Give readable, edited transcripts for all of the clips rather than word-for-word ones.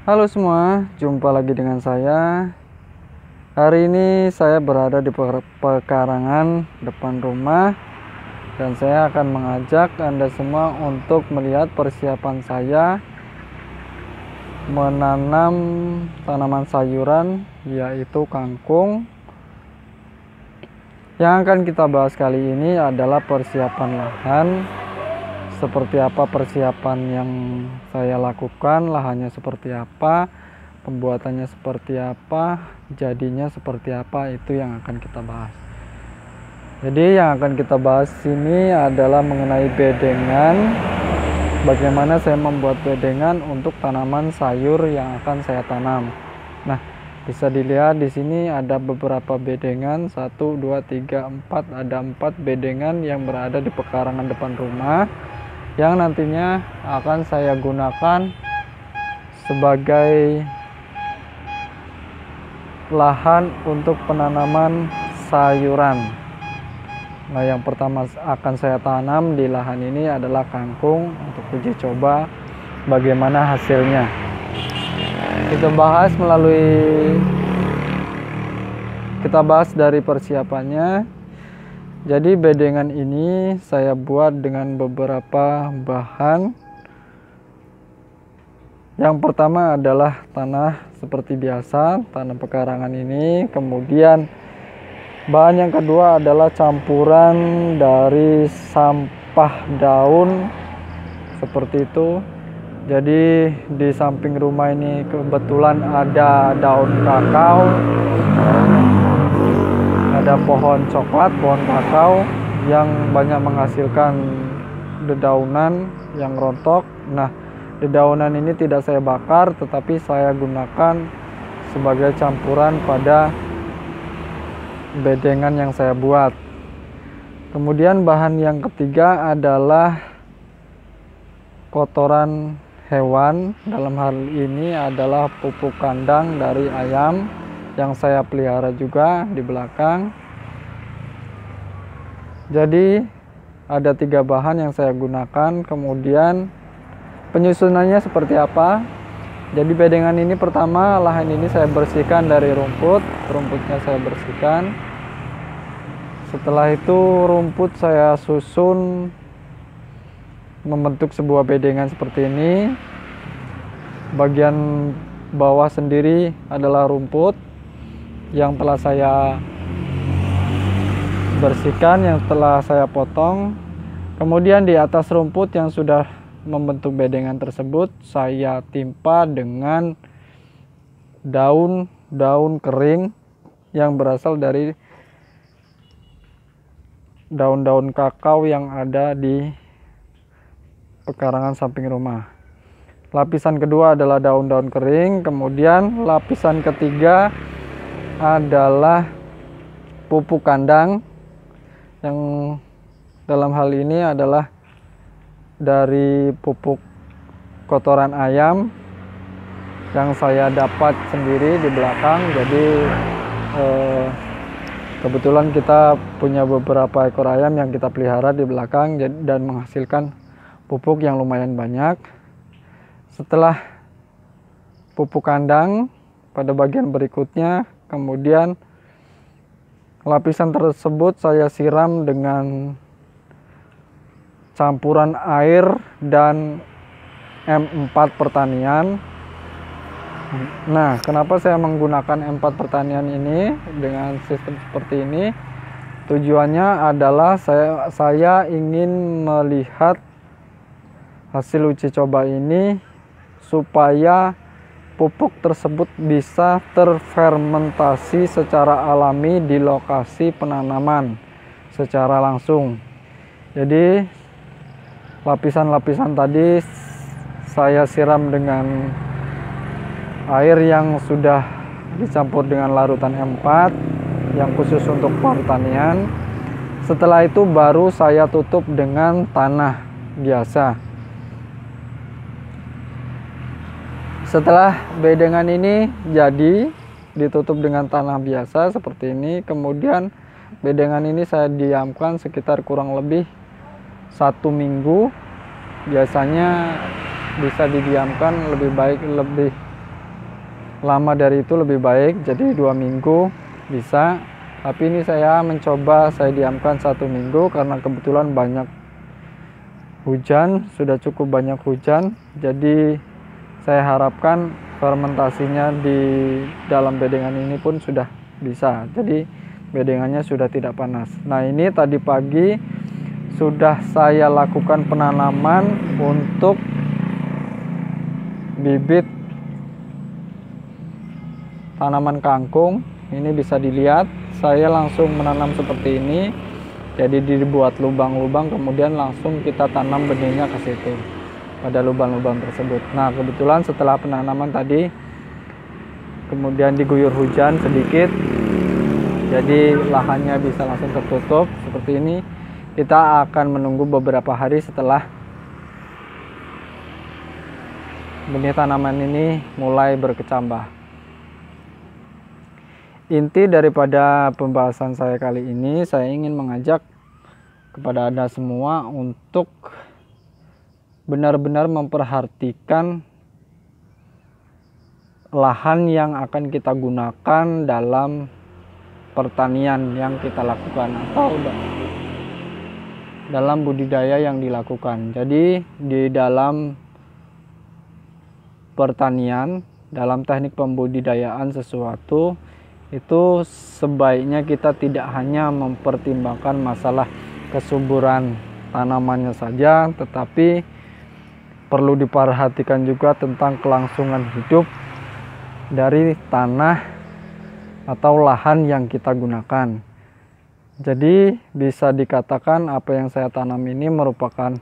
Halo semua, jumpa lagi dengan saya. Hari ini saya berada di pekarangan depan rumah dan saya akan mengajak Anda semua untuk melihat persiapan saya menanam tanaman sayuran, yaitu kangkung. Yang akan kita bahas kali ini adalah persiapan lahan. Seperti apa persiapan yang saya lakukan, lahannya seperti apa, pembuatannya seperti apa, jadinya seperti apa, itu yang akan kita bahas. Jadi yang akan kita bahas ini adalah mengenai bedengan. Bagaimana saya membuat bedengan untuk tanaman sayur yang akan saya tanam. Nah, bisa dilihat di sini ada beberapa bedengan, 1, 2, 3, 4, ada 4 bedengan yang berada di pekarangan depan rumah, yang nantinya akan saya gunakan sebagai lahan untuk penanaman sayuran. Nah, yang pertama akan saya tanam di lahan ini adalah kangkung untuk uji coba bagaimana hasilnya. Kita bahas dari persiapannya. Jadi bedengan ini saya buat dengan beberapa bahan. Yang pertama adalah tanah seperti biasa, tanah pekarangan ini. Kemudian bahan yang kedua adalah campuran dari sampah daun seperti itu. Jadi di samping rumah ini kebetulan ada daun kakao, ada pohon coklat, pohon kakao yang banyak menghasilkan dedaunan yang rontok. Nah, dedaunan ini tidak saya bakar, tetapi saya gunakan sebagai campuran pada bedengan yang saya buat. Kemudian bahan yang ketiga adalah kotoran hewan. Dalam hal ini adalah pupuk kandang dari ayam yang saya pelihara juga di belakang. Jadi ada 3 bahan yang saya gunakan. Kemudian penyusunannya seperti apa? Jadi bedengan ini pertama, lahan ini saya bersihkan dari rumputnya saya bersihkan. Setelah itu rumput saya susun membentuk sebuah bedengan seperti ini. Bagian bawah sendiri adalah rumput yang telah saya bersihkan, yang telah saya potong. Kemudian di atas rumput yang sudah membentuk bedengan tersebut saya timpa dengan daun kering yang berasal dari daun-daun kakao yang ada di pekarangan samping rumah. Lapisan kedua adalah daun-daun kering. Kemudian lapisan ketiga adalah pupuk kandang, yang dalam hal ini adalah dari pupuk kotoran ayam yang saya dapat sendiri di belakang. Jadi kebetulan kita punya beberapa ekor ayam yang kita pelihara di belakang dan menghasilkan pupuk yang lumayan banyak. Setelah pupuk kandang, pada bagian berikutnya, kemudian lapisan tersebut saya siram dengan campuran air dan M4 pertanian. Nah, kenapa saya menggunakan M4 pertanian ini dengan sistem seperti ini? Tujuannya adalah saya ingin melihat hasil uji coba ini supaya pupuk tersebut bisa terfermentasi secara alami di lokasi penanaman secara langsung. Jadi lapisan-lapisan tadi saya siram dengan air yang sudah dicampur dengan larutan M4 yang khusus untuk pertanian. Setelah itu baru saya tutup dengan tanah biasa. Setelah bedengan ini jadi ditutup dengan tanah biasa seperti ini, kemudian bedengan ini saya diamkan sekitar kurang lebih 1 minggu. Biasanya bisa didiamkan lebih baik lebih lama dari itu lebih baik, jadi 2 minggu bisa. Tapi ini saya mencoba saya diamkan 1 minggu karena kebetulan banyak hujan, sudah cukup banyak hujan. Jadi saya harapkan fermentasinya di dalam bedengan ini pun sudah bisa. Jadi bedengannya sudah tidak panas. Nah, ini tadi pagi sudah saya lakukan penanaman untuk bibit tanaman kangkung. Ini bisa dilihat, saya langsung menanam seperti ini. Jadi dibuat lubang-lubang, kemudian langsung kita tanam benihnya ke situ pada lubang-lubang tersebut. Nah, kebetulan setelah penanaman tadi kemudian diguyur hujan sedikit, jadi lahannya bisa langsung tertutup seperti ini. Kita akan menunggu beberapa hari setelah benih tanaman ini mulai berkecambah. Inti daripada pembahasan saya kali ini, saya ingin mengajak kepada Anda semua untuk benar-benar memperhatikan lahan yang akan kita gunakan dalam pertanian yang kita lakukan atau dalam budidaya yang dilakukan. Jadi di dalam pertanian, dalam teknik pembudidayaan sesuatu, itu sebaiknya kita tidak hanya mempertimbangkan masalah kesuburan tanamannya saja, tetapi perlu diperhatikan juga tentang kelangsungan hidup dari tanah atau lahan yang kita gunakan. Jadi bisa dikatakan apa yang saya tanam ini merupakan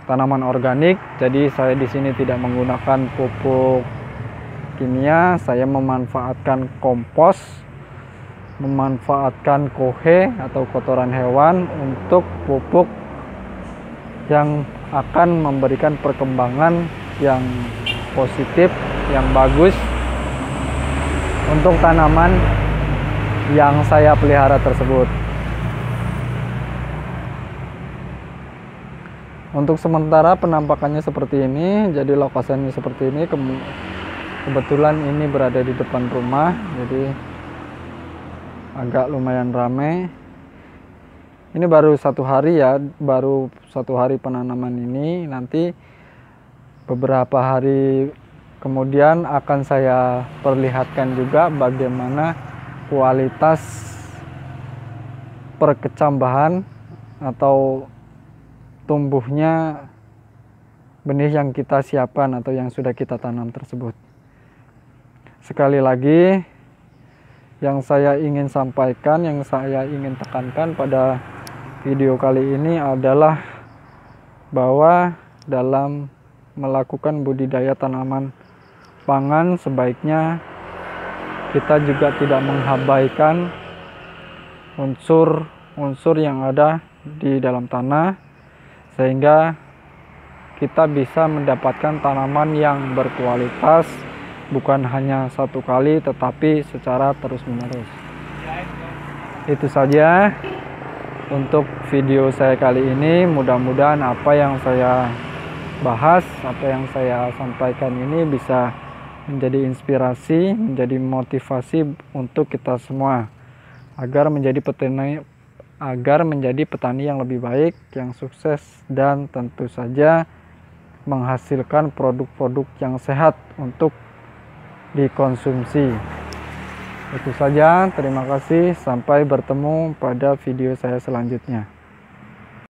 tanaman organik. Jadi saya di sini tidak menggunakan pupuk kimia, saya memanfaatkan kompos, memanfaatkan kohe atau kotoran hewan untuk pupuk yang akan memberikan perkembangan yang positif, yang bagus untuk tanaman yang saya pelihara tersebut. Untuk sementara penampakannya seperti ini, jadi lokasinya seperti ini. Kebetulan ini berada di depan rumah, jadi agak lumayan ramai. Ini baru 1 hari ya, baru 1 hari penanaman ini. Nanti beberapa hari kemudian akan saya perlihatkan juga bagaimana kualitas perkecambahan atau tumbuhnya benih yang kita siapkan atau yang sudah kita tanam tersebut. Sekali lagi, yang saya ingin sampaikan, yang saya ingin tekankan pada video kali ini adalah bahwa dalam melakukan budidaya tanaman pangan sebaiknya kita juga tidak mengabaikan unsur-unsur yang ada di dalam tanah, sehingga kita bisa mendapatkan tanaman yang berkualitas, bukan hanya 1 kali tetapi secara terus-menerus. Itu saja untuk video saya kali ini. Mudah-mudahan apa yang saya bahas, apa yang saya sampaikan ini bisa menjadi inspirasi, menjadi motivasi untuk kita semua agar menjadi petani yang lebih baik, yang sukses, dan tentu saja menghasilkan produk-produk yang sehat untuk dikonsumsi. Itu saja, terima kasih, sampai bertemu pada video saya selanjutnya.